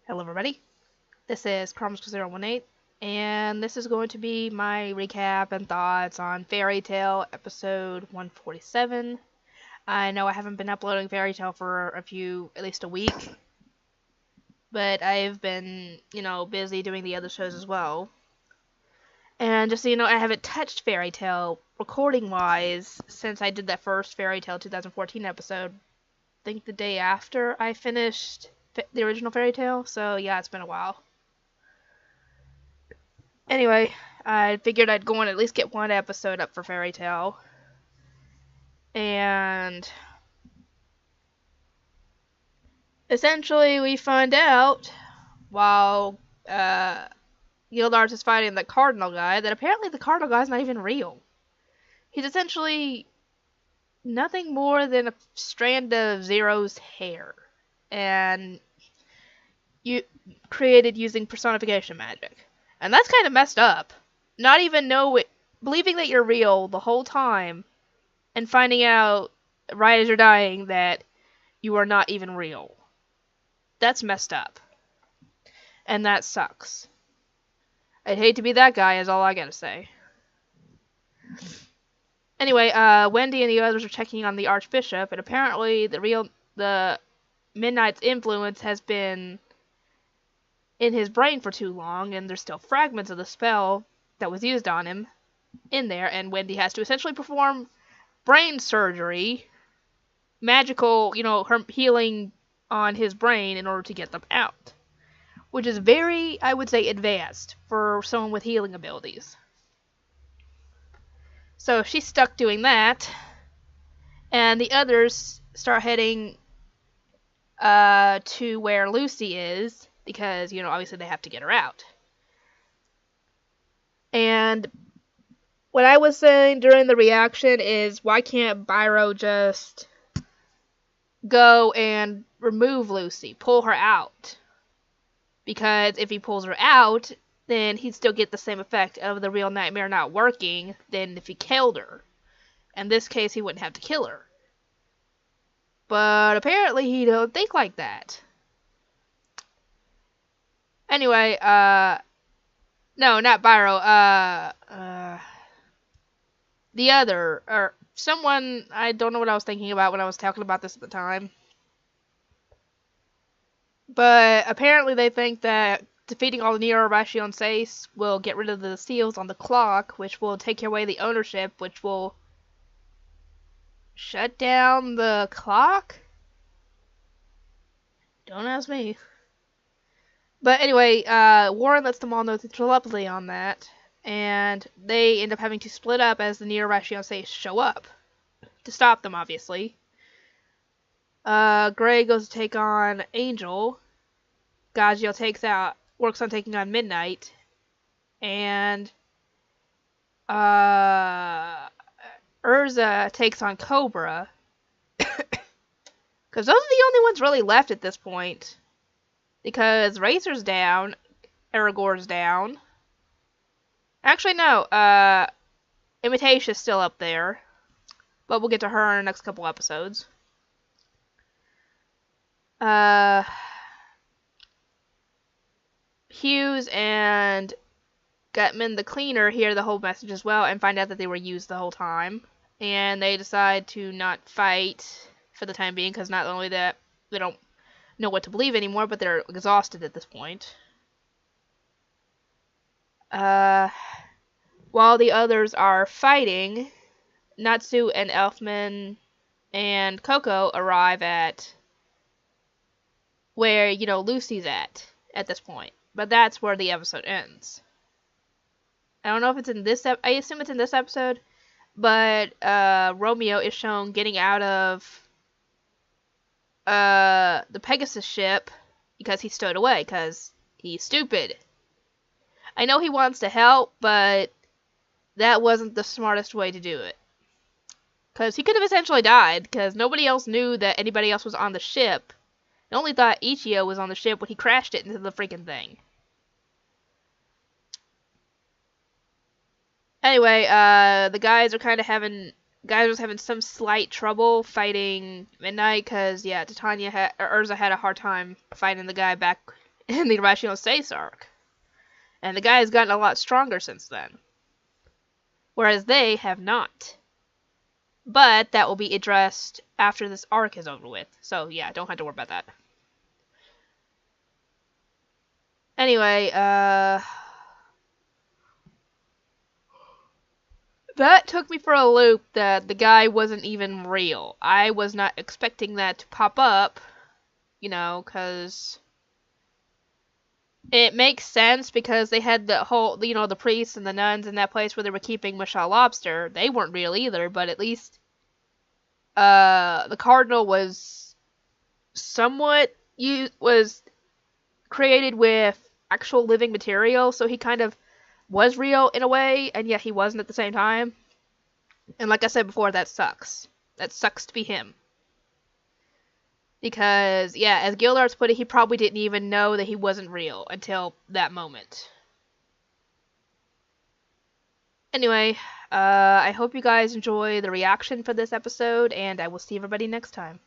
Hello everybody, this is Crumbs018, and this is going to be my recap and thoughts on Fairy Tail episode 147. I know I haven't been uploading Fairy Tail for at least a week, but I've been, busy doing the other shows as well. And just so you know, I haven't touched Fairy Tail recording-wise since I did that first Fairy Tail 2014 episode, I think the day after I finished the original Fairy Tail, so yeah, it's been a while. Anyway, I figured I'd go and at least get one episode up for Fairy Tail. And essentially we find out while Gildars is fighting the Cardinal guy that apparently the Cardinal guy's not even real. He's essentially nothing more than a strand of Zero's hair. And created using personification magic. And that's kind of messed up. Not even believing that you're real the whole time, and finding out right as you're dying that you are not even real. That's messed up. And that sucks. I'd hate to be that guy, is all I gotta say. Anyway, Wendy and the others are checking on the Archbishop, and apparently the Midnight's influence has been in his brain for too long, and there's still fragments of the spell that was used on him in there, and Wendy has to essentially perform brain surgery, magical, her healing on his brain in order to get them out. Which is very, I would say, advanced for someone with healing abilities. So she's stuck doing that, and the others start heading to where Lucy is, because, obviously they have to get her out. And what I was saying during the reaction is, why can't Byro just go and remove Lucy, pull her out? Because if he pulls her out, then he'd still get the same effect of the real nightmare not working than if he killed her. In this case, he wouldn't have to kill her. But apparently he don't think like that. Anyway, no, not Byro, the other, or someone, I don't know what I was thinking about when I was talking about this at the time. But apparently they think that defeating all the Neo-Ration Seis will get rid of the seals on the clock, which will take away the ownership, which will shut down the clock? Don't ask me. But anyway, Warren lets them all know the telepathy on that, and they end up having to split up as the Neo-Ration Seis show up. To stop them, obviously. Gray goes to take on Angel. Gagio works on taking on Midnight. And Urza takes on Cobra. Because those are the only ones really left at this point. Because Razor's down, Aragorn's down. Actually, no, Imitatia's still up there. But we'll get to her in the next couple episodes. Hughes and Gutman the Cleaner hear the whole message as well and find out that they were used the whole time. And they decide to not fight for the time being, because not only that, they don't know what to believe anymore, but they're exhausted at this point. While the others are fighting, Natsu and Elfman and Coco arrive at where, Lucy's at this point. But that's where the episode ends. I don't know if it's in this I assume it's in this episode, but Romeo is shown getting out of the Pegasus ship because he stowed away, because he's stupid. I know he wants to help, but that wasn't the smartest way to do it. Because he could have essentially died, because nobody else knew that anybody else was on the ship. They only thought Ichio was on the ship when he crashed it into the freaking thing. Anyway, the guys are kind of having some slight trouble fighting Midnight, because, yeah, Urza had a hard time fighting the guy back in the Irrational States arc. And the guy has gotten a lot stronger since then. Whereas they have not. But that will be addressed after this arc is over with. So yeah, don't have to worry about that. Anyway, that took me for a loop that the guy wasn't even real. I was not expecting that to pop up, you know, because it makes sense because they had the whole, you know, the priests and the nuns in that place where they were keeping Michelle Lobster. They weren't real either, but at least the Cardinal was somewhat was created with actual living material, so he kind of was real in a way, and yet he wasn't at the same time. And like I said before, that sucks. That sucks to be him. Because, yeah, as Gildarts put it, he probably didn't even know that he wasn't real until that moment. Anyway, I hope you guys enjoy the reaction for this episode, and I will see everybody next time.